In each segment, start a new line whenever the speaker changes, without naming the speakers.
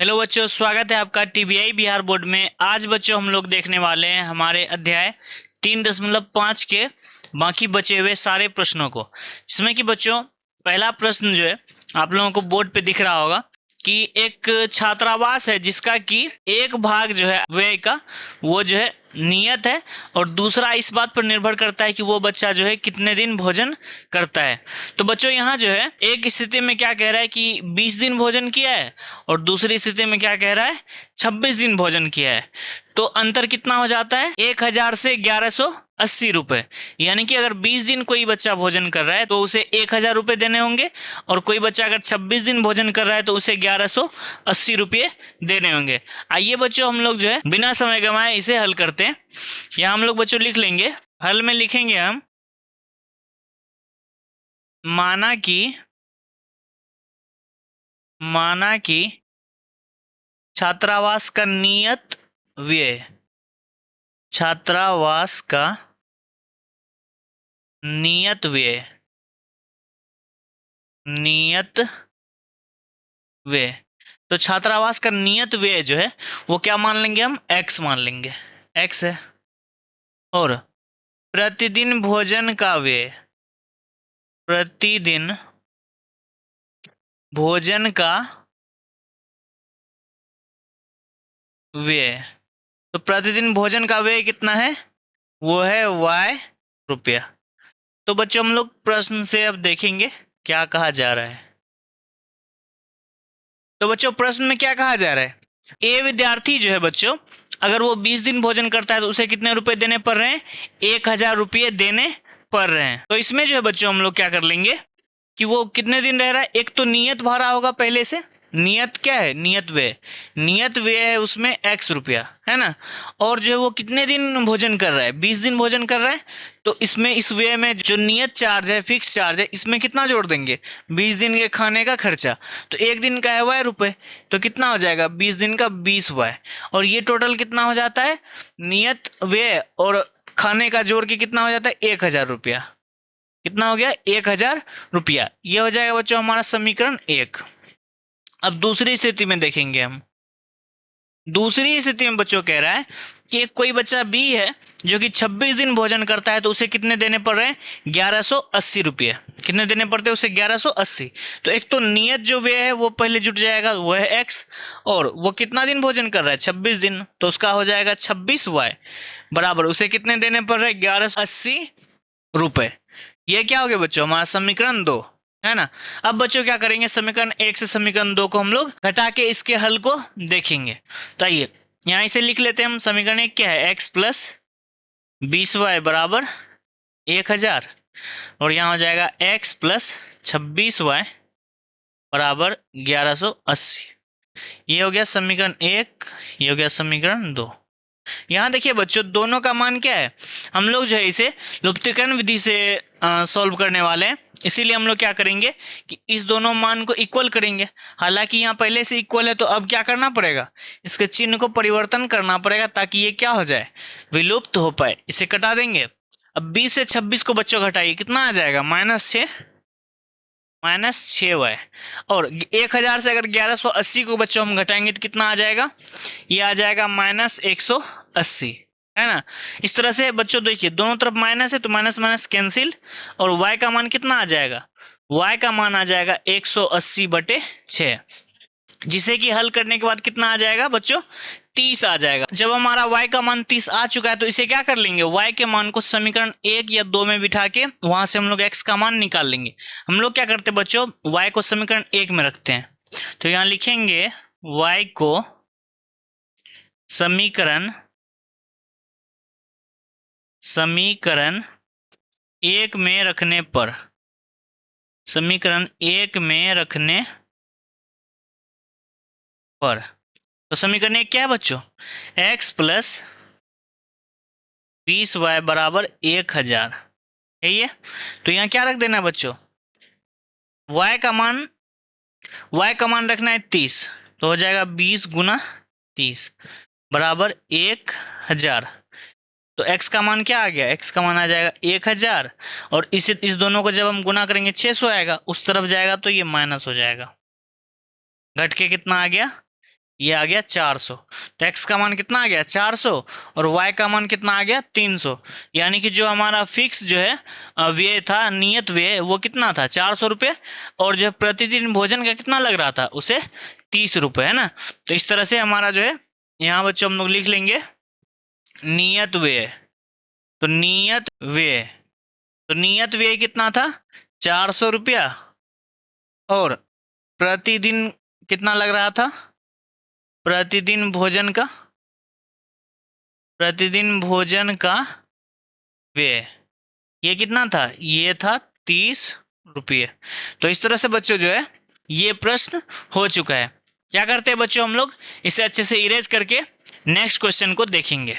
Hello बच्चों, स्वागत है आपका टीबीआई बिहार बोर्ड में। आज बच्चों हम लोग देखने वाले हैं हमारे अध्याय 3.5 के बाकी बचे हुए सारे प्रश्नों को, जिसमें कि बच्चों पहला प्रश्न जो है आप लोगों को बोर्ड पे दिख रहा होगा कि एक छात्रावास है जिसका कि एक भाग जो है व्यय का वो जो है नियत है और दूसरा इस बात पर निर्भर करता है कि वो बच्चा जो है कितने दिन भोजन करता है। तो बच्चों यहाँ जो है एक स्थिति में क्या कह रहा है कि 20 दिन भोजन किया है और दूसरी स्थिति में क्या कह रहा है 26 दिन भोजन किया है। तो अंतर कितना हो जाता है 1000 से 1180 रुपए। यानी कि अगर 20 दिन कोई बच्चा भोजन कर रहा है तो उसे 1000 रुपए देने होंगे और कोई बच्चा अगर 26 दिन भोजन कर रहा है तो उसे 1180 रुपये देने होंगे। आइए बच्चों हम लोग जो है बिना समय गंवाए इसे हल करते हैं। यहाँ हम लोग बच्चों लिख लेंगे, हल में लिखेंगे हम माना कि छात्रावास का नियत व्यय, छात्रावास का नियत व्यय तो छात्रावास का नियत व्यय जो है वो क्या मान लेंगे हम x मान लेंगे, x है। और प्रतिदिन भोजन का व्यय, प्रतिदिन भोजन का व्यय, तो प्रतिदिन भोजन का व्यय कितना है वो है y रुपया। तो बच्चों हम लोग प्रश्न से अब देखेंगे क्या कहा जा रहा है। तो बच्चों प्रश्न में क्या कहा जा रहा है, ए विद्यार्थी जो है बच्चों अगर वो 20 दिन भोजन करता है तो उसे कितने रुपए देने पड़ रहे हैं 1000 रुपये देने पड़ रहे हैं। तो इसमें जो है बच्चों हम लोग क्या कर लेंगे कि वो कितने दिन रह रहा है, एक तो नियत भरा होगा पहले से, नियत क्या है नियत व्यय है उसमें x रुपया है ना। और जो है वो कितने दिन भोजन कर रहा है 20 दिन भोजन कर रहा है तो इसमें इस व्यय में जो नियत चार्ज है फिक्स चार्ज है इसमें कितना जोड़ देंगे 20 दिन के खाने का खर्चा। तो एक दिन का है y रुपए तो कितना हो जाएगा 20 दिन का 20y और ये टोटल कितना हो जाता है नियत व्यय और खाने का जोड़ के कितना हो जाता है 1000 रुपया। कितना हो गया 1000 रुपया। ये हो जाएगा बच्चों हमारा समीकरण 1। अब दूसरी स्थिति में देखेंगे हम, दूसरी स्थिति में बच्चों कह रहा है कि एक कोई बच्चा बी है जो कि 26 दिन भोजन करता है तो उसे कितने देने पड़ रहे हैं 1180 रुपये। कितने देने पड़ते हैं उसे 1180। तो एक तो नियत जो व्यय है वो पहले जुट जाएगा वो है x और वो कितना दिन भोजन कर रहा है 26 दिन तो उसका हो जाएगा 26y बराबर उसे कितने देने पड़ रहे हैं 1180 रुपए। ये क्या हो गया बच्चों हमारा समीकरण 2 है ना। अब बच्चों क्या करेंगे समीकरण 1 से समीकरण 2 को हम लोग घटा के इसके हल को देखेंगे। तो आइए यहाँ इसे लिख लेते हैं हम। समीकरण 1 क्या है x प्लस 20y बराबर 1000 और यहाँ हो जाएगा x प्लस 26y बराबर 1180। ये हो गया समीकरण 1, ये हो गया समीकरण 2। यहाँ देखिए बच्चों दोनों का मान क्या है, हम लोग जो है इसे लुप्तीकरण विधि से सॉल्व करने वाले हैं। इसीलिए हम लोग क्या करेंगे कि इस दोनों मान को इक्वल करेंगे। हालांकि यहाँ पहले से इक्वल है तो अब क्या करना पड़ेगा इसके चिन्ह को परिवर्तन करना पड़ेगा ताकि ये क्या हो जाए विलुप्त हो पाए। इसे कटा देंगे। अब 20 से 26 को बच्चों घटाइए कितना आ जाएगा -6y और 1000 से अगर 1180 को बच्चों हम घटाएंगे तो कितना आ जाएगा ये आ जाएगा -180 है ना। इस तरह से बच्चों देखिए दोनों तरफ माइनस है तो माइनस माइनस कैंसिल और y का मान कितना आ जाएगा y का मान आ जाएगा 180/6 जिसे कि हल करने के बाद कितना आ जाएगा बच्चों 30 आ जाएगा। जब हमारा y का मान 30 आ चुका है तो इसे क्या कर लेंगे y के मान को समीकरण 1 या 2 में बिठा के वहां से हम लोग x का मान निकाल लेंगे। हम लोग क्या करते हैं बच्चों y को समीकरण 1 में रखते हैं तो यहाँ लिखेंगे y को समीकरण 1 में रखने पर, समीकरण 1 में रखने पर तो समीकरण 1 क्या है बच्चों x प्लस 20y बराबर 1000 यही है। तो यहाँ क्या रख देना है बच्चों y का मान रखना है 30 तो हो जाएगा 20 गुना 30 बराबर 1000। तो x का मान क्या आ गया x का मान आ जाएगा 1000 और इस दोनों को जब हम गुना करेंगे 600 आएगा, उस तरफ जाएगा तो ये माइनस हो जाएगा, घट के कितना आ गया ये आ गया 400। तो x का मान कितना आ गया 400 और y का मान कितना आ गया 300। यानी कि जो हमारा फिक्स जो है व्यय था, नियत व्यय, वो कितना था 400 रुपये, और जो प्रतिदिन भोजन का कितना लग रहा था उसे 30 रुपये, है ना। तो इस तरह से हमारा जो है यहाँ बच्चों हम लोग लिख लेंगे नियत व्यय। तो नियत व्यय कितना था 400 रुपया, और प्रतिदिन कितना लग रहा था, प्रतिदिन भोजन का व्यय ये कितना था, ये था 30 रुपये। तो इस तरह से बच्चों जो है ये प्रश्न हो चुका है। क्या करते हैं बच्चों, हम लोग इसे अच्छे से इरेज करके नेक्स्ट क्वेश्चन को देखेंगे।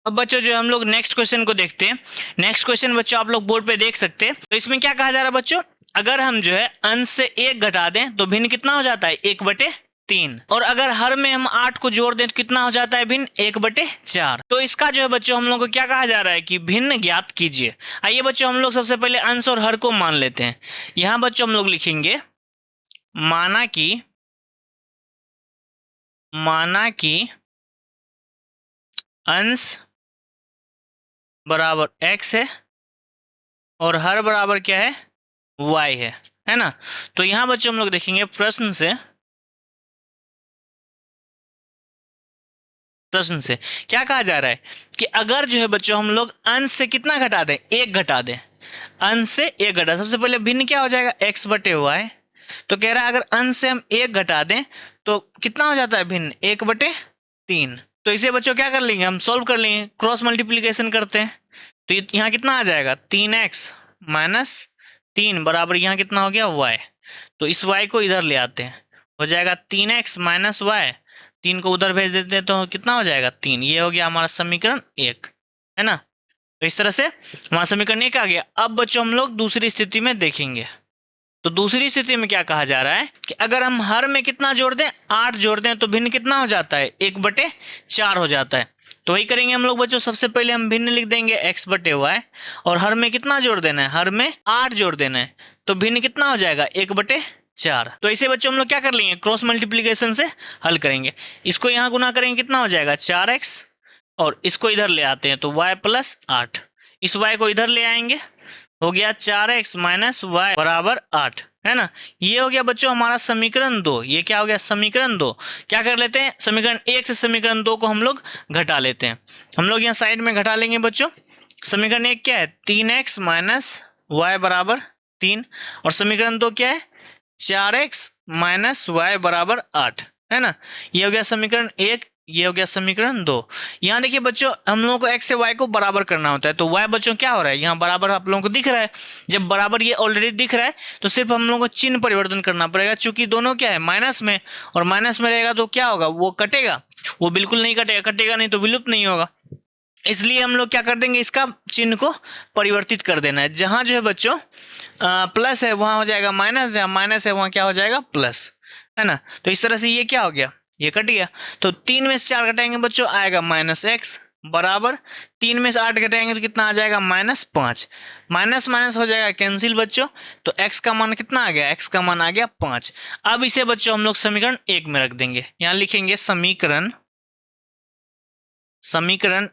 अब बच्चों जो हम लोग नेक्स्ट क्वेश्चन को देखते हैं। नेक्स्ट क्वेश्चन बच्चों आप लोग बोर्ड पे देख सकते हैं। तो इसमें क्या कहा जा रहा है बच्चों, अगर हम जो है अंश से 1 घटा दें तो भिन्न कितना हो जाता है 1/3, और अगर हर में हम 8 को जोड़ दें तो कितना हो जाता है भिन्न 1/4। तो इसका जो है बच्चों हम लोग को क्या कहा जा रहा है कि भिन्न ज्ञात कीजिए। आइए बच्चों हम लोग सबसे पहले अंश और हर को मान लेते हैं। यहाँ बच्चों हम लोग लिखेंगे माना कि अंश बराबर x है और हर बराबर क्या है y है ना। तो यहां बच्चों हम लोग देखेंगे प्रश्न क्या कहा जा रहा है कि अगर जो है बच्चों हम लोग अंश से कितना घटा दें 1 घटा दें, अंश से 1 घटा, सबसे पहले भिन्न क्या हो जाएगा x/y। तो कह रहा है अगर अंश से हम 1 घटा दें तो कितना हो जाता है भिन्न 1/3। तो इसे बच्चों क्या कर लेंगे, हम सॉल्व कर लेंगे, क्रॉस मल्टीप्लीकेशन करते हैं। तो यहाँ कितना आ जाएगा 3x - 3 बराबर यहाँ कितना हो गया y। तो इस y को इधर ले आते हैं, हो जाएगा 3x - y, 3 को उधर भेज देते हैं तो कितना हो जाएगा 3। ये हो गया हमारा समीकरण 1, है ना। तो इस तरह से हमारा समीकरण 1 आ गया। अब बच्चों हम लोग दूसरी स्थिति में देखेंगे। तो दूसरी स्थिति में क्या कहा जा रहा है कि अगर हम हर में कितना जोड़ दें 8 जोड़ दें तो भिन्न कितना हो जाता है 1/4 हो जाता है। तो वही करेंगे हम लोग बच्चों, सबसे पहले हम भिन्न लिख देंगे x/y, और हर में कितना जोड़ देना है, हर में 8 जोड़ देना है, तो भिन्न कितना हो जाएगा 1/4। तो इसे बच्चों हम लोग क्या कर लेंगे, क्रॉस मल्टीप्लीकेशन से हल करेंगे। इसको यहाँ गुना करेंगे कितना हो जाएगा 4x, और इसको इधर ले आते हैं तो y + 8, इस y को इधर ले आएंगे, हो गया 4x - y बराबर 8, है ना। ये हो गया बच्चों हमारा समीकरण 2। ये क्या हो गया समीकरण 2। क्या कर लेते हैं, समीकरण 1 से समीकरण 2 को हम लोग घटा लेते हैं। हम लोग यहाँ साइड में घटा लेंगे बच्चों। समीकरण 1 क्या है 3x - y बराबर 3, और समीकरण 2 क्या है 4x - y बराबर 8, है ना। ये हो गया समीकरण 1, ये हो गया समीकरण 2। यहाँ देखिए बच्चों हम लोगों को x से y को बराबर करना होता है। तो y बच्चों क्या हो रहा है, यहाँ बराबर आप लोगों को दिख रहा है। जब बराबर ये ऑलरेडी दिख रहा है तो सिर्फ हम लोगों को चिन्ह परिवर्तन करना पड़ेगा, चूंकि दोनों क्या है माइनस में, और माइनस में रहेगा तो क्या होगा, वो कटेगा, वो बिल्कुल नहीं कटेगा नहीं तो विलुप्त नहीं होगा। इसलिए हम लोग क्या कर देंगे, इसका चिन्ह को परिवर्तित कर देना है। जहां जो है बच्चों प्लस है वहां हो जाएगा माइनस, जहां माइनस है वहां क्या हो जाएगा प्लस, है ना। तो इस तरह से ये क्या हो गया, ये कट गया। तो 3 में से 4 घटाएंगे बच्चों आएगा -x बराबर 3 में से 8 घटाएंगे तो कितना आ जाएगा -5। माइनस माइनस हो जाएगा कैंसिल बच्चों। तो x का मान कितना आ गया, x का मान आ गया 5। अब इसे बच्चों हम लोग समीकरण 1 में रख देंगे। यहाँ लिखेंगे समीकरण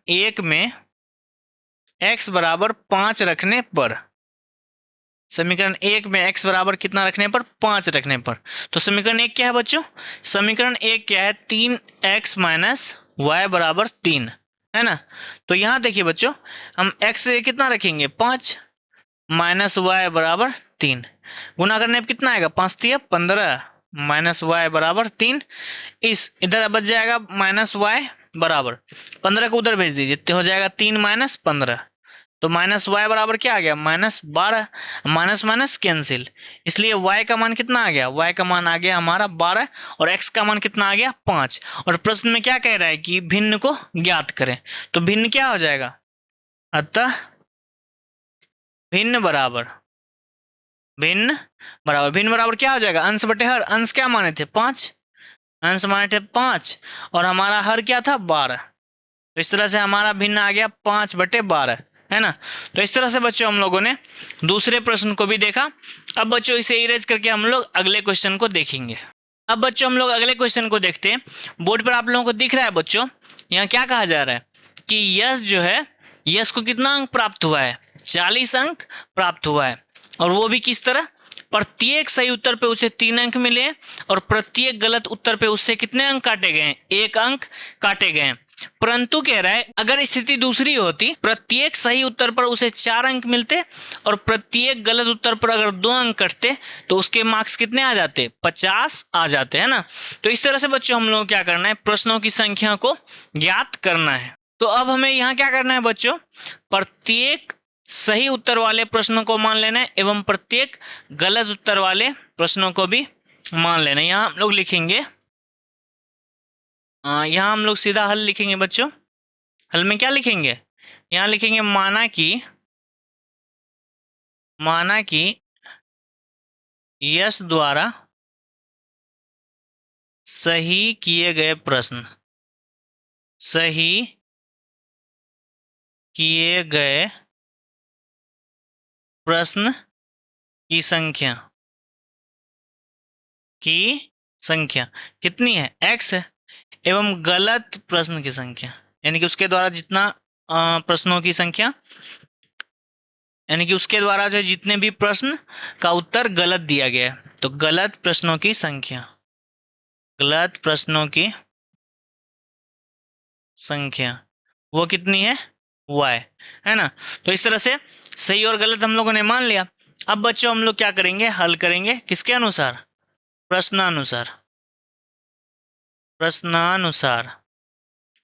1 में x बराबर 5 रखने पर, समीकरण 1 में x बराबर कितना रखने पर 5 रखने पर। तो समीकरण 1 क्या है बच्चों, समीकरण 1 क्या है 3x - y बराबर 3, है ना। तो यहाँ देखिए बच्चों हम x से कितना रखेंगे 5 - y बराबर 3, गुना करने पर कितना आएगा 5 × 15 -y बराबर 3। इस इधर बच जाएगा -y बराबर 15 को उधर भेज दीजिए तो हो जाएगा 3 - 15। तो -y बराबर क्या आ गया -12, माइनस माइनस कैंसिल, इसलिए y का मान कितना आ गया, y का मान आ गया हमारा 12, और x का मान कितना आ गया 5। और प्रश्न में क्या कह रहा है कि भिन्न को ज्ञात करें। तो भिन्न क्या हो जाएगा, अतः भिन्न बराबर क्या हो जाएगा अंश बटे हर। अंश क्या माने थे 5, अंश माने थे 5, और हमारा हर क्या था 12। तो इस तरह से हमारा भिन्न आ गया 5/12, है ना। तो इस तरह से बच्चों हम लोगों ने दूसरे प्रश्न को भी देखा। अब बच्चों इसे इरेज करके हम लोग अगले क्वेश्चन को देखेंगे। अब बच्चों हम लोग अगले क्वेश्चन को देखते हैं। बोर्ड पर आप लोगों को दिख रहा है बच्चों, यहाँ क्या कहा जा रहा है कि यश जो है, यश को कितना अंक प्राप्त हुआ है, 40 अंक प्राप्त हुआ है। और वो भी किस तरह, प्रत्येक सही उत्तर पे उसे 3 अंक मिले हैं और प्रत्येक गलत उत्तर पे उससे कितने अंक काटे गए हैं, 1 अंक काटे गए हैं। परंतु कह रहा है अगर स्थिति दूसरी होती, प्रत्येक सही उत्तर पर उसे 4 अंक मिलते और प्रत्येक गलत उत्तर पर अगर 2 अंक कटते तो उसके मार्क्स कितने आ जाते, 50 आ जाते, है ना। तो इस तरह से बच्चों हम लोग क्या करना है, प्रश्नों की संख्या को ज्ञात करना है। तो अब हमें यहाँ क्या करना है बच्चों, प्रत्येक सही उत्तर वाले प्रश्नों को मान लेना है एवं प्रत्येक गलत उत्तर वाले प्रश्नों को भी मान लेना है। यहाँ हम लोग लिखेंगे, यहाँ हम लोग सीधा हल लिखेंगे बच्चों। हल में क्या लिखेंगे, यहाँ लिखेंगे माना कि यश द्वारा सही किए गए प्रश्न, सही किए गए प्रश्न की संख्या कितनी है, x है, एवं गलत प्रश्न की संख्या, यानी कि उसके द्वारा जितना प्रश्नों की संख्या, यानी कि उसके द्वारा जो जितने भी प्रश्न का उत्तर गलत दिया गया है, तो गलत प्रश्नों की संख्या वो कितनी है, y, है ना। तो इस तरह से सही और गलत हम लोगों ने मान लिया। अब बच्चों हम लोग क्या करेंगे, हल करेंगे किसके अनुसार, प्रश्नानुसार।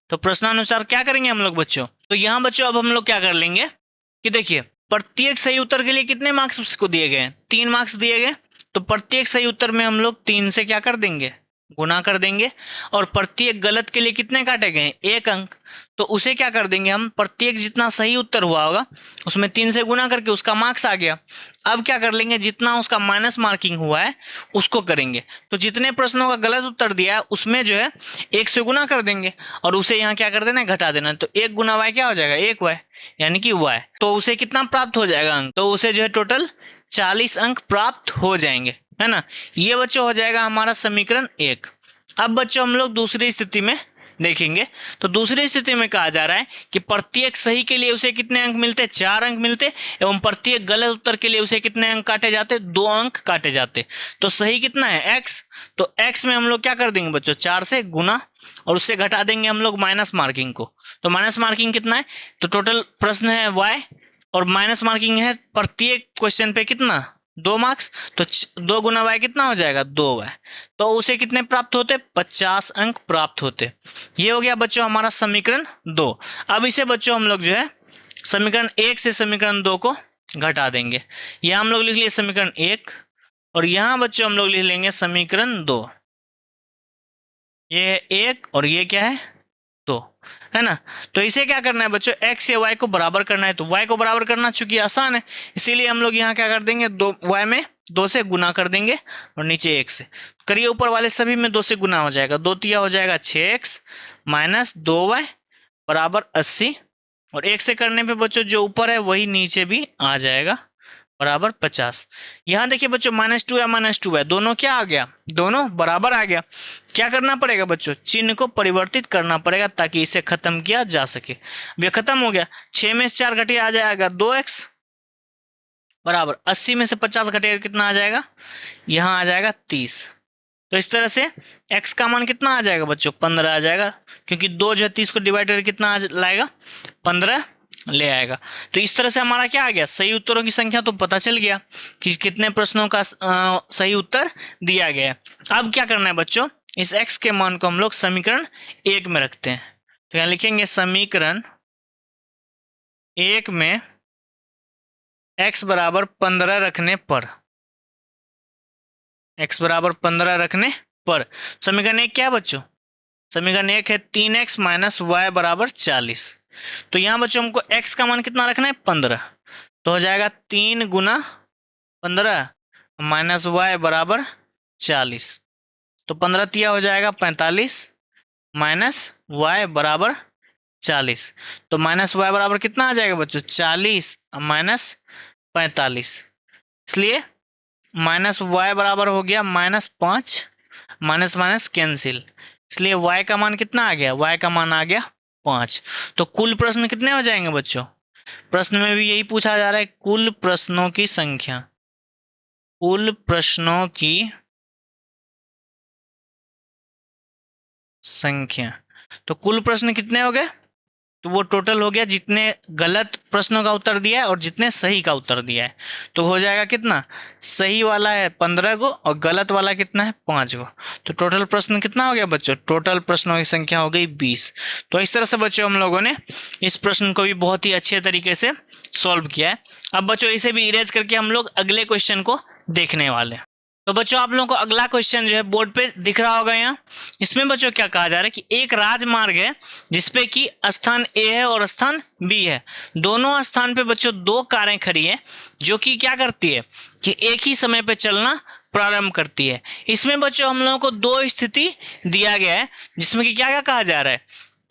तो प्रश्नानुसार क्या करेंगे हम लोग बच्चों, तो यहाँ बच्चों अब हम लोग क्या कर लेंगे कि देखिए प्रत्येक सही उत्तर के लिए कितने मार्क्स उसको दिए गए हैं, 3 मार्क्स दिए गए। तो प्रत्येक सही उत्तर में हम लोग 3 से क्या कर देंगे, गुना कर देंगे। और प्रत्येक गलत के लिए कितने काटे गए, 1 अंक। तो उसे क्या कर देंगे हम, प्रत्येक जितना सही उत्तर हुआ होगा उसमें 3 से गुना करके उसका मार्क्स आ गया। अब क्या कर लेंगे, जितना उसका माइनस मार्किंग हुआ है उसको करेंगे। तो जितने प्रश्नों का गलत उत्तर दिया है उसमें जो है 1 से गुना कर देंगे और उसे यहाँ क्या कर देना है, घटा देना। तो 1 गुना y क्या हो जाएगा, 1y, यानी कि y। तो उसे कितना प्राप्त हो जाएगा अंक, तो उसे जो है टोटल 40 अंक प्राप्त हो जाएंगे, है ना। ये बच्चों हो जाएगा हमारा समीकरण 1। अब बच्चों हम लोग दूसरी स्थिति में देखेंगे। तो दूसरी स्थिति में कहा जा रहा है कि प्रत्येक सही के लिए उसे कितने अंक मिलते, 4 अंक मिलते, एवं प्रत्येक गलत उत्तर के लिए उसे कितने अंक काटे जाते, 2 अंक काटे जाते। तो सही कितना है, x। तो x में हम लोग क्या कर देंगे बच्चों, 4 से गुना और उससे घटा देंगे हम लोग माइनस मार्किंग को। तो माइनस मार्किंग कितना है, तो टोटल प्रश्न है y और माइनस मार्किंग है प्रत्येक क्वेश्चन पे कितना, 2 मार्क्स। तो 2 गुना y कितना हो जाएगा, 2y। तो उसे कितने प्राप्त होते, 50 अंक प्राप्त होते। ये हो गया बच्चों हमारा समीकरण 2। अब इसे बच्चों हम लोग जो है समीकरण 1 से समीकरण 2 को घटा देंगे। यहाँ हम लोग लिख लिए समीकरण 1 और यहाँ बच्चों हम लोग लिख लेंगे समीकरण 2। ये है 1 और ये क्या है, 2, है ना। तो इसे क्या करना है बच्चों, x या y को बराबर करना है। तो y को बराबर करना चूंकि आसान है, इसीलिए हम लोग यहाँ क्या कर देंगे, 2 y में 2 से गुना कर देंगे और नीचे 1 से करिए, ऊपर वाले सभी में 2 से गुना हो जाएगा, 2 तिया हो जाएगा 6x माइनस 2y बराबर 80। और 1 से करने पे बच्चों जो ऊपर है वही नीचे भी आ जाएगा बराबर 50। यहाँ देखिए बच्चों -2 या -2 है, दोनों क्या आ गया, दोनों बराबर आ गया। क्या करना पड़ेगा बच्चों, चिन्ह को परिवर्तित करना पड़ेगा ताकि इसे खत्म किया जा सके। अब ये खत्म हो गया, 6 में से 4 घटिया आ जाएगा 2x बराबर 80 में से 50 घटेगा कितना आ जाएगा, यहाँ आ जाएगा 30। तो इस तरह से x का मान कितना आ जाएगा बच्चों, 15 आ जाएगा, क्योंकि 2 जो है 30 को डिवाइड करके कितना लाएगा, 15 ले आएगा। तो इस तरह से हमारा क्या आ गया, सही उत्तरों की संख्या तो पता चल गया कि कितने प्रश्नों का सही उत्तर दिया गया। अब क्या करना है बच्चों, इस x के मान को हम लोग समीकरण 1 में रखते हैं। तो यहाँ लिखेंगे समीकरण 1 में x बराबर 15 रखने पर, x बराबर 15 रखने पर समीकरण 1 क्या है बच्चों, समीकरण 1 है 3x माइनस y बराबर 40। तो यहाँ बच्चों हमको x का मान कितना रखना है, 15। तो हो जाएगा 3 गुना 15 माइनस y बराबर 40। तो 15 तिया हो जाएगा 45 माइनस y बराबर 40। तो माइनस y बराबर कितना आ जाएगा बच्चों, 40 माइनस 45। इसलिए माइनस y बराबर हो गया -5 माइनस माइनस कैंसिल, इसलिए y का मान कितना आ गया, y का मान आ गया 5। तो कुल प्रश्न कितने हो जाएंगे बच्चों, प्रश्न में भी यही पूछा जा रहा है, कुल प्रश्नों की संख्या, कुल प्रश्नों की संख्या। तो कुल प्रश्न कितने हो गए, तो वो टोटल हो गया जितने गलत प्रश्नों का उत्तर दिया है और जितने सही का उत्तर दिया है। तो हो जाएगा कितना, सही वाला है 15 गो और गलत वाला कितना है 5 गो। तो टोटल प्रश्न कितना हो गया बच्चों, टोटल प्रश्नों की संख्या हो गई 20। तो इस तरह से बच्चों हम लोगों ने इस प्रश्न को भी बहुत ही अच्छे तरीके से सॉल्व किया है। अब बच्चों इसे भी इरेज करके हम लोग अगले क्वेश्चन को देखने वाले हैं। तो बच्चों आप लोगों को अगला क्वेश्चन जो है बोर्ड पे दिख रहा होगा यहाँ। इसमें बच्चों क्या कहा जा रहा है कि एक राजमार्ग है जिसपे कि स्थान ए है और स्थान बी है। दोनों स्थान पे बच्चों दो कारें खड़ी हैं जो कि क्या करती है कि एक ही समय पे चलना प्रारंभ करती है। इसमें बच्चों हम लोगों को दो स्थिति दिया गया है जिसमें कि क्या क्या कहा जा रहा है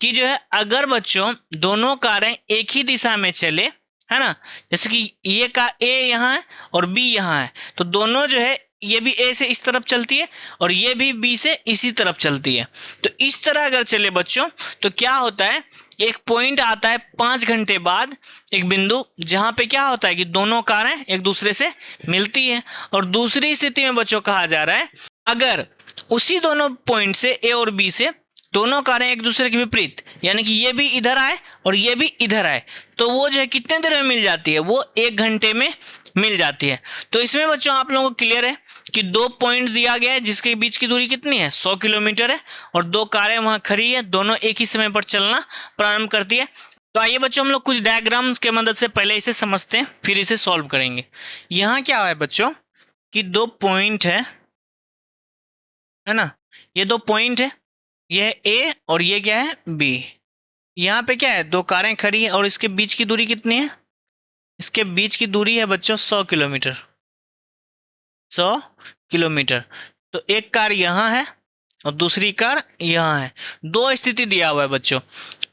कि जो है अगर बच्चों दोनों कारें एक ही दिशा में चले, है ना, जैसे कि ये कार ए यहाँ है और बी यहाँ है, तो दोनों जो है ये भी ए से इस तरफ चलती है और ये भी बी से इसी तरफ चलती है। तो इस तरह अगर चले बच्चों तो क्या होता है, एक पॉइंट आता है 5 घंटे बाद, एक बिंदु जहां पे क्या होता है कि दोनों कारें एक दूसरे से मिलती है। और दूसरी स्थिति में बच्चों कहा जा रहा है अगर उसी दोनों पॉइंट से ए और बी से दोनों कारें एक दूसरे के विपरीत, यानी कि ये भी इधर आए और ये भी इधर आए, तो वो जो है कितने देर में मिल जाती है, वो 1 घंटे में मिल जाती है। तो इसमें बच्चों आप लोगों को क्लियर है कि दो पॉइंट दिया गया है जिसके बीच की दूरी कितनी है, 100 किलोमीटर है और दो कारें वहां खड़ी है, दोनों एक ही समय पर चलना प्रारंभ करती है। तो आइए बच्चों हम लोग कुछ डायग्राम्स के मदद से पहले इसे समझते हैं फिर इसे सॉल्व करेंगे। यहाँ क्या है बच्चों कि दो पॉइंट है ना, ये दो पॉइंट है, ये है ए और ये क्या है बी। यहाँ पे क्या है, दो कारें खड़ी है और इसके बीच की दूरी कितनी है, इसके बीच की दूरी है बच्चों 100 किलोमीटर, 100 किलोमीटर। तो एक कार यहाँ है और दूसरी कार यहाँ है। दो स्थिति दिया हुआ है बच्चों।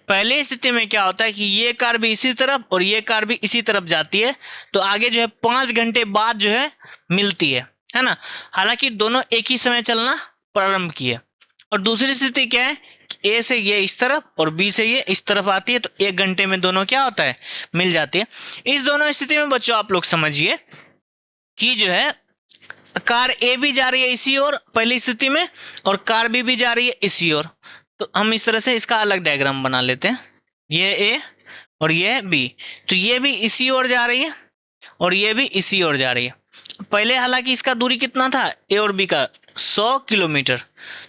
पहले स्थिति में क्या होता है कि ये कार भी इसी तरफ और ये कार भी इसी तरफ जाती है, तो आगे जो है 5 घंटे बाद जो है मिलती है ना। हालांकि दोनों एक ही समय चलना प्रारंभ किए। और दूसरी स्थिति क्या है, ए से ये इस तरफ और बी से ये इस तरफ आती है, तो 1 घंटे में दोनों क्या होता है, मिल जाती है। इस दोनों स्थिति में बच्चों आप लोग समझिए कि जो है कार ए भी जा रही है इसी ओर पहली स्थिति में और कार बी भी जा रही है इसी ओर। तो हम इस तरह से इसका अलग डायग्राम बना लेते हैं, ये ए और ये बी, तो ये भी इसी ओर जा रही है और ये भी इसी ओर जा रही है। पहले हालांकि इसका दूरी कितना था ए और बी का, 100 किलोमीटर।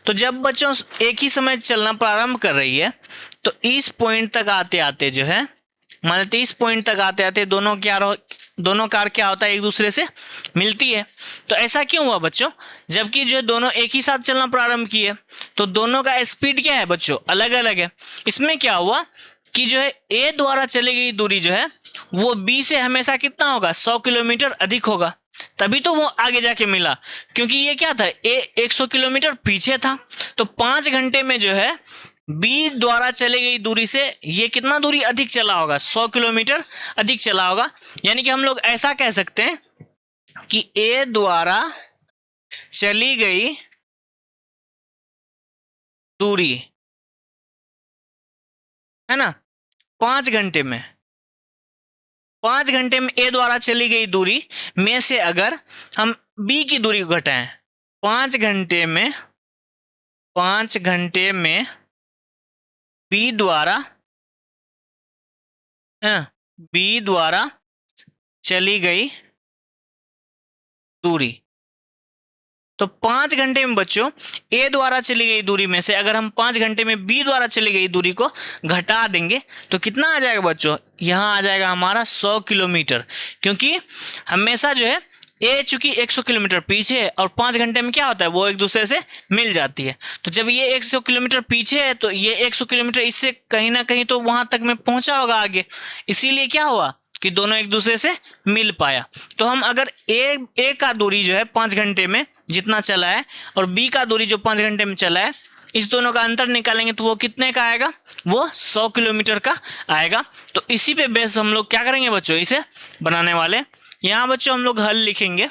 तो जब बच्चों एक ही समय चलना प्रारंभ कर रही है तो इस पॉइंट तक आते आते जो है, मान लेते इस पॉइंट तक आते आते दोनों कार क्या होता है, एक दूसरे से मिलती है। तो ऐसा क्यों हुआ बच्चों, जबकि जो दोनों एक ही साथ चलना प्रारंभ किए तो दोनों का स्पीड क्या है बच्चों, अलग अलग है। इसमें क्या हुआ कि जो है ए द्वारा चली गई दूरी जो है वो बी से हमेशा कितना होगा, 100 किलोमीटर अधिक होगा, तभी तो वो आगे जाके मिला। क्योंकि ये क्या था, ए 100 किलोमीटर पीछे था, तो 5 घंटे में जो है बी द्वारा चली गई दूरी से ये कितना दूरी अधिक चला होगा, 100 किलोमीटर अधिक चला होगा। यानी कि हम लोग ऐसा कह सकते हैं कि ए द्वारा चली गई दूरी है ना 5 घंटे में, 5 घंटे में ए द्वारा चली गई दूरी में से अगर हम बी की दूरी को घटाएं, 5 घंटे में बी द्वारा है ना, बी द्वारा चली गई दूरी, तो 5 घंटे में बच्चों ए द्वारा चली गई दूरी में से अगर हम 5 घंटे में बी द्वारा चली गई दूरी को घटा देंगे तो कितना आ जाएगा बच्चों, यहां आ जाएगा हमारा 100 किलोमीटर। क्योंकि हमेशा जो है ए चूंकि 100 किलोमीटर पीछे है और 5 घंटे में क्या होता है, वो एक दूसरे से मिल जाती है। तो जब ये 100 किलोमीटर पीछे है तो ये 100 किलोमीटर इससे कहीं ना कहीं तो वहां तक में पहुंचा होगा आगे, इसीलिए क्या हुआ कि दोनों एक दूसरे से मिल पाया। तो हम अगर ए का दूरी जो है 5 घंटे में जितना चला है और बी का दूरी जो 5 घंटे में चला है, इस दोनों का अंतर निकालेंगे तो वो कितने का आएगा, वो 100 किलोमीटर का आएगा। तो इसी पे बेस हम लोग क्या करेंगे बच्चों, इसे बनाने वाले। यहाँ बच्चों हम लोग हल लिखेंगे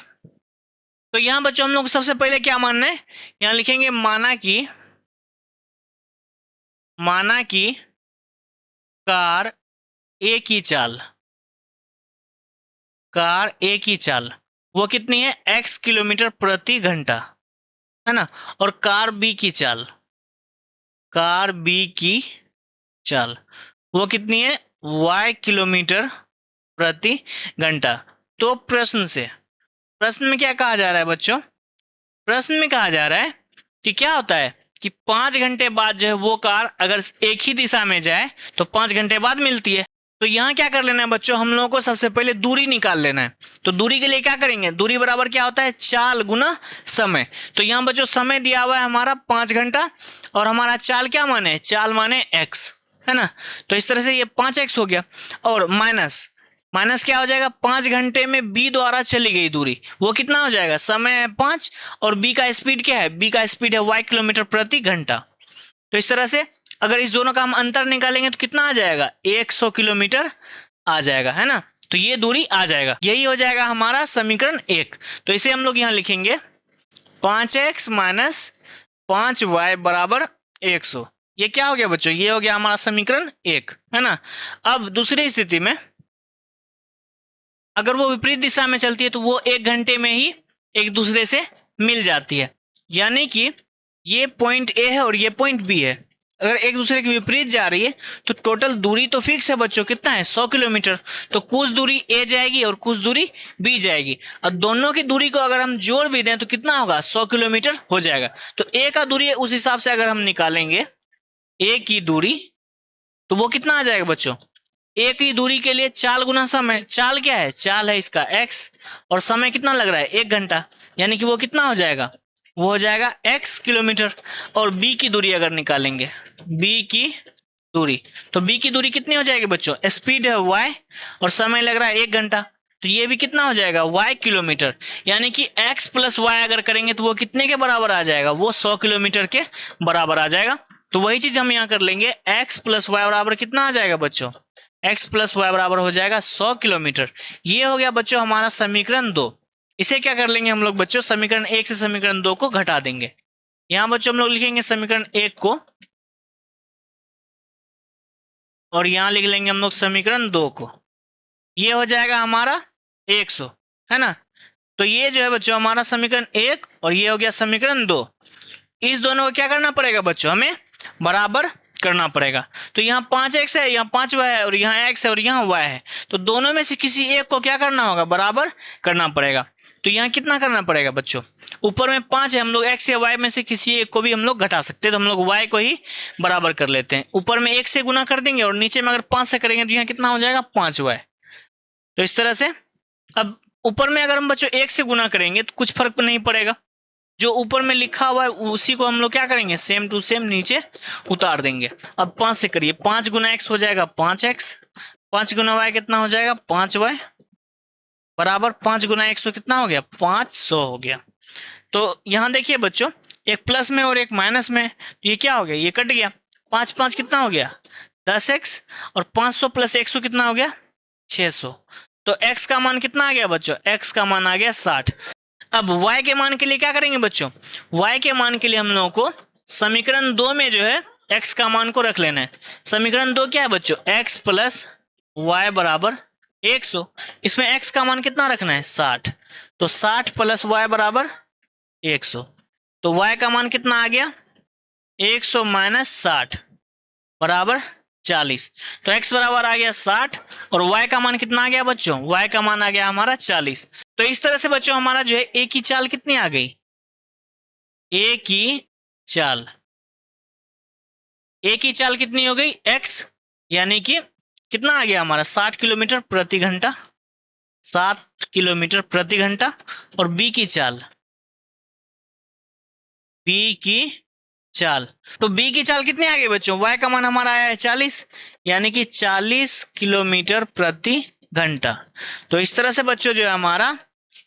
तो यहाँ बच्चों हम लोग को सबसे पहले क्या मानना है, यहाँ लिखेंगे माना कि कार ए की चाल, कार ए की चाल वो कितनी है, x किलोमीटर प्रति घंटा, है ना। और कार बी की चाल, कार बी की चाल वो कितनी है, y किलोमीटर प्रति घंटा। तो प्रश्न में क्या कहा जा रहा है बच्चों, प्रश्न में कहा जा रहा है कि क्या होता है कि 5 घंटे बाद जो है वो कार अगर एक ही दिशा में जाए तो 5 घंटे बाद मिलती है। तो यहाँ क्या कर लेना है बच्चों, हम लोगों को सबसे पहले दूरी निकाल लेना है। तो दूरी के लिए क्या करेंगे, दूरी बराबर क्या होता है, चाल गुना समय। तो यहाँ बच्चों समय दिया हुआ है हमारा 5 घंटा और हमारा चाल क्या माने, चाल माने x, है ना। तो इस तरह से ये 5x हो गया और माइनस क्या हो जाएगा, 5 घंटे में b द्वारा चली गई दूरी वो कितना हो जाएगा, समय है 5 और b का स्पीड क्या है, b का स्पीड है y किलोमीटर प्रति घंटा। तो इस तरह से अगर इस दोनों का हम अंतर निकालेंगे तो कितना आ जाएगा, 100 किलोमीटर आ जाएगा, है ना। तो ये दूरी आ जाएगा, यही हो जाएगा हमारा समीकरण 1। तो इसे हम लोग यहाँ लिखेंगे 5x माइनस 5y बराबर 100। ये क्या हो गया बच्चों, ये हो गया हमारा समीकरण 1, है ना। अब दूसरी स्थिति में अगर वो विपरीत दिशा में चलती है तो वो 1 घंटे में ही एक दूसरे से मिल जाती है। यानी कि ये पॉइंट ए है और ये पॉइंट बी है, अगर एक दूसरे के विपरीत जा रही है तो टोटल दूरी तो फिक्स है बच्चों, कितना है, 100 किलोमीटर। तो कुछ दूरी ए जाएगी और कुछ दूरी बी जाएगी, और दोनों की दूरी को अगर हम जोड़ भी दें तो कितना होगा, 100 किलोमीटर हो जाएगा। तो ए का दूरी है, उस हिसाब से अगर हम निकालेंगे ए की दूरी तो वो कितना आ जाएगा बच्चों, ए की दूरी के लिए चाल गुना समय, चाल क्या है, चाल है इसका x और समय कितना लग रहा है, 1 घंटा, यानी कि वो कितना हो जाएगा, वो हो जाएगा x किलोमीटर। और b की दूरी अगर निकालेंगे, b की दूरी, तो b की दूरी कितनी हो जाएगी बच्चों, स्पीड है y और समय लग रहा है 1 घंटा, तो ये भी कितना हो जाएगा, y किलोमीटर। यानी कि x प्लस y अगर करेंगे तो वो कितने के बराबर आ जाएगा, वो 100 किलोमीटर के बराबर आ जाएगा। तो वही चीज हम यहाँ कर लेंगे, x प्लस वाई बराबर कितना आ जाएगा बच्चों, x प्लस वाई बराबर हो जाएगा 100 किलोमीटर। ये हो गया बच्चों हमारा समीकरण 2। इसे क्या कर लेंगे हम लोग बच्चों, समीकरण 1 से समीकरण 2 को घटा देंगे। यहाँ बच्चों हम लोग लिखेंगे समीकरण 1 को और यहाँ लिख लेंगे हम लोग समीकरण 2 को। ये हो जाएगा हमारा 100, है ना। तो ये जो है बच्चों हमारा समीकरण 1 और ये हो गया समीकरण 2। इस दोनों को क्या करना पड़ेगा बच्चों, हमें बराबर करना पड़ेगा। तो यहाँ 5x है, यहाँ 5y है और यहाँ x है और यहाँ y है, तो दोनों में से किसी एक को क्या करना होगा, बराबर करना पड़ेगा। तो यहाँ कितना करना पड़ेगा बच्चों, ऊपर में 5 है, हम लोग x या y में से किसी एक को भी हम लोग घटा सकते हैं, तो हम लोग y को ही बराबर कर लेते हैं। ऊपर में 1 से गुना कर देंगे और नीचे में अगर 5 से करेंगे तो यहाँ कितना हो जाएगा, 5y। तो इस तरह से अब ऊपर में अगर हम बच्चों 1 से गुना करेंगे तो कुछ फर्क नहीं पड़ेगा, जो ऊपर में लिखा हुआ है उसी को हम लोग क्या करेंगे, सेम टू सेम नीचे उतार देंगे। अब 5 से करिए, 5 गुना x हो जाएगा 5x, 5 गुना y कितना हो जाएगा, 5y बराबर 5 गुना 100 कितना हो गया, 500 हो गया। तो यहाँ देखिए बच्चों, एक प्लस में और एक माइनस में, तो ये क्या हो गया, ये कट गया, 5 5 कितना हो गया, 10x और 500 प्लस 100 कितना हो गया, 600। तो x का मान कितना आ गया बच्चों, x का मान आ गया 60। अब y के मान के लिए क्या करेंगे बच्चों, y के मान के लिए हम लोगों को समीकरण 2 में जो है x का मान को रख लेना है। समीकरण 2 क्या है बच्चों, x प्लस y बराबर 100। इसमें x का मान कितना रखना है, 60। तो 60 प्लस y बराबर 100। तो y का मान कितना आ गया, 100 माइनस 60 बराबर 40। तो x बराबर आ गया 60 और y का मान कितना आ गया बच्चों, y का मान आ गया हमारा 40। तो इस तरह से बच्चों हमारा जो है a की चाल कितनी आ गई, a की चाल कितनी हो गई, x, यानी कि कितना आ गया हमारा 60 किलोमीटर प्रति घंटा, 60 किलोमीटर प्रति घंटा। और b की चाल, तो b की चाल कितनी आ गई बच्चों, y का मान हमारा आया है 40, यानी कि 40 किलोमीटर प्रति घंटा। तो इस तरह से बच्चों जो है हमारा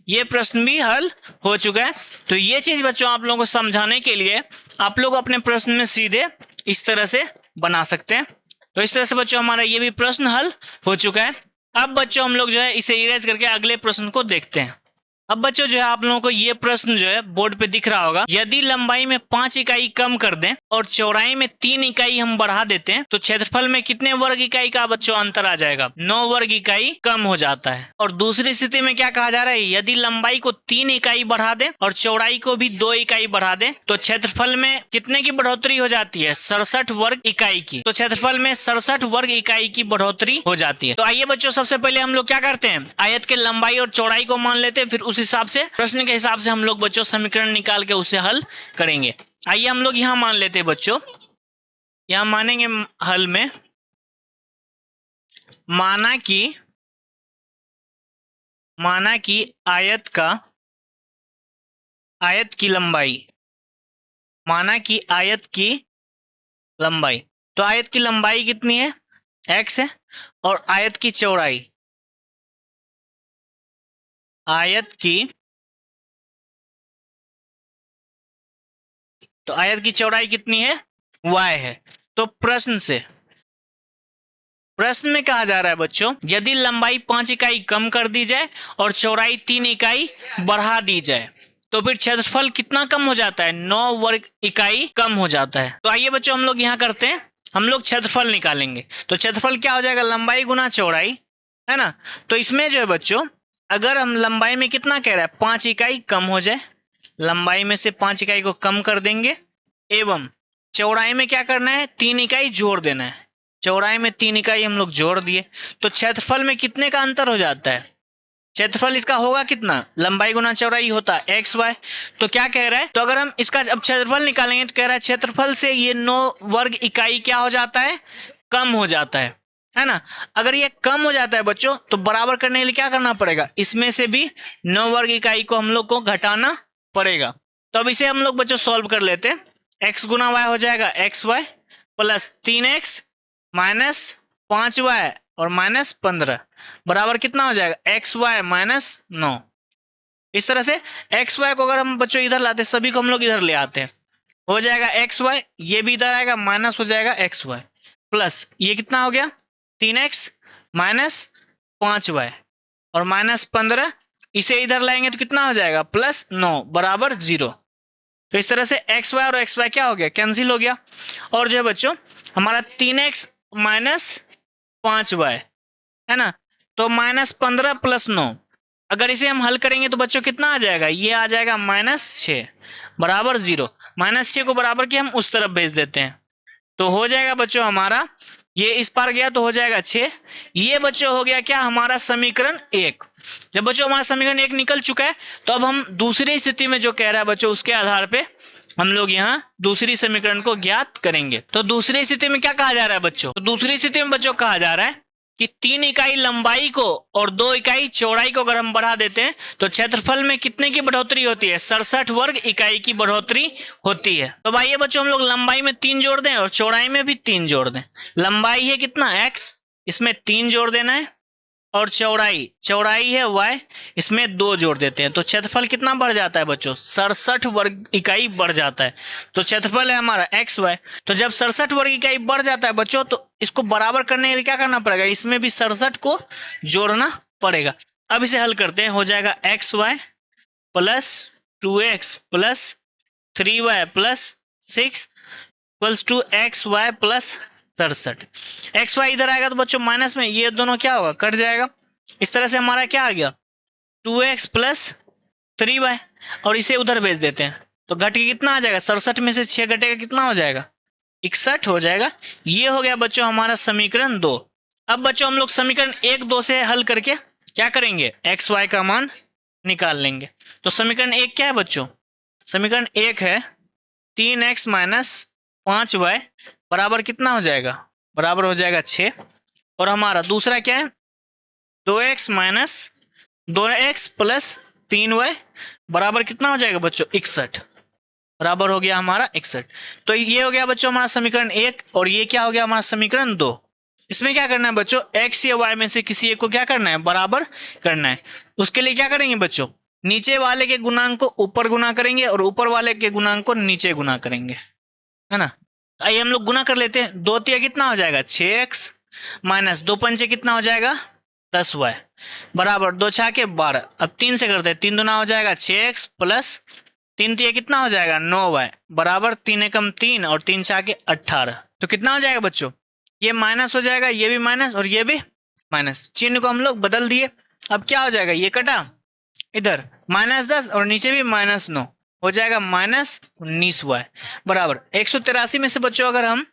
ये प्रश्न भी हल हो चुका है। तो ये चीज बच्चों आप लोगों को समझाने के लिए आप लोग अपने प्रश्न में सीधे इस तरह से बना सकते हैं। तो इस तरह से बच्चों हमारा ये भी प्रश्न हल हो चुका है। अब बच्चों हम लोग जो है इसे इरेज करके अगले प्रश्न को देखते हैं। अब बच्चों जो है आप लोगों को ये प्रश्न जो है बोर्ड पे दिख रहा होगा, यदि लंबाई में 5 इकाई कम कर दें और चौड़ाई में 3 इकाई हम बढ़ा देते हैं तो क्षेत्रफल में कितने वर्ग इकाई का बच्चों अंतर आ जाएगा? 9 वर्ग इकाई कम हो जाता है। और दूसरी स्थिति में क्या कहा जा रहा है, यदि लंबाई को 3 इकाई बढ़ा दें और चौड़ाई को भी 2 इकाई बढ़ा दें तो क्षेत्रफल में कितने की बढ़ोतरी हो जाती है? 67 वर्ग इकाई की। तो क्षेत्रफल में 67 वर्ग इकाई की बढ़ोतरी हो जाती है। तो आइए बच्चों सबसे पहले हम लोग क्या करते हैं, आयत के लंबाई और चौड़ाई को मान लेते हैं, फिर उस हिसाब से प्रश्न के हिसाब से हम लोग बच्चों समीकरण निकाल के उसे हल करेंगे। आइए हम लोग यहां मान लेते हैं बच्चों, यहां मानेंगे हल में, माना कि आयत की लंबाई, माना कि आयत की लंबाई, तो आयत की लंबाई कितनी है? x है। और आयत की चौड़ाई, आयत की चौड़ाई कितनी है? y है। तो प्रश्न में कहा जा रहा है बच्चों, यदि लंबाई 5 इकाई कम कर दी जाए और चौड़ाई 3 इकाई बढ़ा दी जाए तो फिर क्षेत्रफल कितना कम हो जाता है? 9 वर्ग इकाई कम हो जाता है। तो आइए बच्चों हम लोग यहाँ करते हैं, हम लोग क्षेत्रफल निकालेंगे। तो क्षेत्रफल क्या हो जाएगा? लंबाई गुना चौड़ाई, है ना। तो इसमें जो है बच्चों, अगर हम लंबाई में कितना कह रहा है, 5 इकाई कम हो जाए, लंबाई में से 5 इकाई को कम कर देंगे, एवं चौड़ाई में क्या करना है? 3 इकाई जोड़ देना है। चौड़ाई में 3 इकाई हम लोग जोड़ दिए तो क्षेत्रफल में कितने का अंतर हो जाता है? क्षेत्रफल इसका होगा कितना? लंबाई गुना चौड़ाई होता है एक्स वाई। तो क्या कह रहा है, तो अगर हम इसका अब क्षेत्रफल निकालेंगे तो कह रहा है क्षेत्रफल से ये 9 वर्ग इकाई क्या हो जाता है? कम हो जाता है ना। अगर ये कम हो जाता है बच्चों तो बराबर करने के लिए क्या करना पड़ेगा? इसमें से भी 9 वर्ग इकाई को हम लोग को घटाना पड़ेगा। तो अब इसे हम लोग बच्चों सॉल्व कर लेते हैं। एक्स गुना वाई हो जाएगा X Y plus 3x minus 5y और माइनस 15 बराबर कितना हो जाएगा? X Y minus 9। इस तरह से एक्स वाई को अगर हम बच्चों इधर लाते, सभी को हम लोग इधर ले आते हैं, हो जाएगा एक्स वाई, ये भी इधर आएगा, माइनस हो जाएगा एक्स वाई, प्लस ये कितना हो गया? 3x माइनस 5y और माइनस 15, इसे इधर लाएंगे तो कितना हो जाएगा? प्लस 9 बराबर 0। तो इस तरह से एक्स वाई और एक्स वाई क्या हो गया? कैंसिल हो गया। और जो है बच्चों हमारा 3x माइनस 5y, है ना, तो माइनस 15 प्लस 9, अगर इसे हम हल करेंगे तो बच्चों कितना आ जाएगा? ये आ जाएगा माइनस 6 बराबर 0। माइनस 6 को बराबर के हम उस तरफ भेज देते हैं तो हो जाएगा बच्चों हमारा, ये इस पार गया तो हो जाएगा 6। ये बच्चों हो गया क्या? हमारा समीकरण 1। जब बच्चों हमारा समीकरण 1 निकल चुका है तो अब हम दूसरी स्थिति में जो कह रहा है बच्चों उसके आधार पे हम लोग यहाँ दूसरी समीकरण को ज्ञात करेंगे। तो दूसरी स्थिति में क्या कहा जा रहा है बच्चों? तो दूसरी स्थिति में बच्चों कहा जा रहा है कि 3 इकाई लंबाई को और 2 इकाई चौड़ाई को अगर हम बढ़ा देते हैं तो क्षेत्रफल में कितने की बढ़ोतरी होती है? 67 वर्ग इकाई की बढ़ोतरी होती है। तो भाई ये बच्चों हम लोग लंबाई में 3 जोड़ दें और चौड़ाई में भी 3 जोड़ दें। लंबाई है कितना? x, इसमें 3 जोड़ देना है, और चौड़ाई है y, इसमें 2 जोड़ देते हैं तो क्षेत्रफल कितना बढ़ जाता है बच्चों? 67 वर्ग इकाई बढ़ जाता है। तो क्षेत्रफल है हमारा एक्स वाई। तो जब 67 वर्ग इकाई बढ़ जाता है बच्चों तो इसको बराबर करने के लिए क्या करना पड़ेगा? इसमें भी 67 को जोड़ना पड़ेगा। अब इसे हल करते हैं, हो जाएगा X Y plus 2x plus 3y plus 6 equals to X Y plus 67। X Y इधर आएगा तो बच्चों माइनस में ये दोनों क्या होगा? कट जाएगा। इस तरह से हमारा क्या आ गया? 2x प्लस 3y, और इसे उधर भेज देते हैं तो घट के कितना आ जाएगा? 67 में से 6 घटेगा, कितना हो जाएगा? 61 हो जाएगा। ये हो गया बच्चों हमारा समीकरण 2। अब बच्चों हम लोग समीकरण 1, 2 से हल करके क्या करेंगे? एक्स वाई का मान निकाल लेंगे। तो समीकरण 1 क्या है बच्चों? समीकरण 1 है 3x माइनस 5y बराबर कितना हो जाएगा? बराबर हो जाएगा 6। और हमारा दूसरा क्या है? 2x minus 2x plus 3y बराबर कितना हो जाएगा बच्चों? 61 बराबर हो गया हमारा 61। तो ये हो गया बच्चों हमारा समीकरण 1, और ये क्या हो गया? हमारा समीकरण 2। इसमें क्या करना है बच्चों? x या y में से किसी एक को क्या करना है? बराबर करना है। उसके लिए क्या करेंगे बच्चों? नीचे वाले के गुणांक को ऊपर गुना करेंगे और ऊपर वाले के गुणांक को नीचे गुना करेंगे, है ना। आइए हम लोग गुना कर लेते हैं। 2 तिया कितना हो जाएगा? 6x माइनस 2 पंचे कितना हो जाएगा? 10y बराबर 2 छाके 12। अब 3 से करते हैं, 3 दूना हो जाएगा 6x प्लस 3 तो ये कितना हो जाएगा 9y बराबर 3 एकम 3 और 3 छाके 18। तो कितना हो जाएगा बच्चों, ये माइनस हो जाएगा, ये भी माइनस और ये भी माइनस, चिन्ह को हम लोग बदल दिए। अब क्या हो जाएगा, ये कटा इधर -10 और नीचे भी -9 हो जाएगा -19y बराबर 183 में से बच्चों अगर हम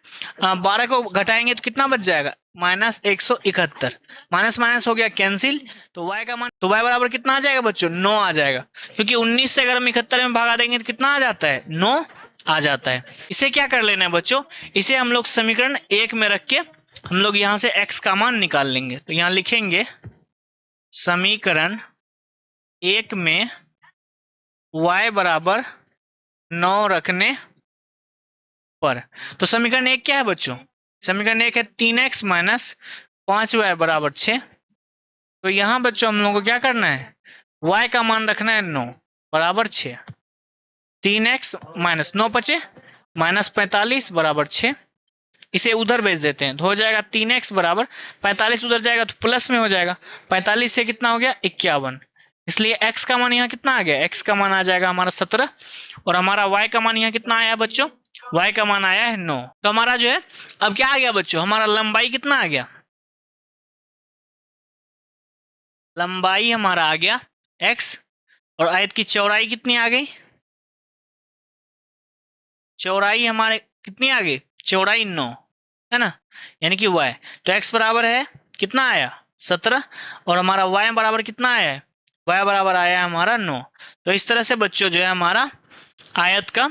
12 को घटाएंगे तो कितना बच जाएगा -171। माइनस माइनस हो गया कैंसिल, तो y का मान, तो y बराबर कितना आ जाएगा बच्चों 9 आ जाएगा, क्योंकि 19 से अगर हम 71 में भगा देंगे तो कितना आ जाता है 9 आ जाता है। इसे क्या कर लेना है बच्चों, इसे हम लोग समीकरण 1 में रख के हम लोग यहाँ से x का मान निकाल लेंगे। तो यहाँ लिखेंगे समीकरण 1 में y बराबर 9 रखने पर, तो समीकरण 1 क्या है बच्चों, समीकरण 1 है 3x माइनस 5y बराबर 6। तो यहाँ बच्चों हम लोगों को क्या करना है, y का मान रखना है 9 बराबर 6। 3x माइनस 9 बचे -45 बराबर 6। इसे उधर भेज देते हैं तो हो जाएगा 3x बराबर 45, उधर जाएगा तो प्लस में हो जाएगा, 45 से कितना हो गया 51, इसलिए x का मान यहाँ कितना आ गया, x का मान आ जाएगा हमारा 17 और हमारा y का मान यहाँ कितना आया बच्चों, y का मान आया है 9। तो हमारा जो है अब क्या आ गया बच्चों, हमारा लंबाई कितना आ गया, लंबाई हमारा आ गया x और आयत की चौड़ाई कितनी आ गई, चौड़ाई हमारे कितनी आ गई, चौड़ाई 9 है ना, यानी कि y, तो x बराबर है कितना आया 17 और हमारा y बराबर कितना आया है, y बराबर आया है हमारा 9। तो इस तरह से बच्चों जो है हमारा आयत का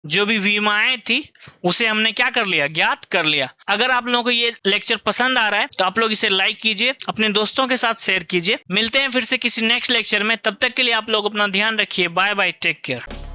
जो भी विमाएं थी उसे हमने क्या कर लिया, ज्ञात कर लिया। अगर आप लोगों को ये लेक्चर पसंद आ रहा है तो आप लोग इसे लाइक कीजिए, अपने दोस्तों के साथ शेयर कीजिए। मिलते हैं फिर से किसी नेक्स्ट लेक्चर में, तब तक के लिए आप लोग अपना ध्यान रखिए। Bye bye, take care.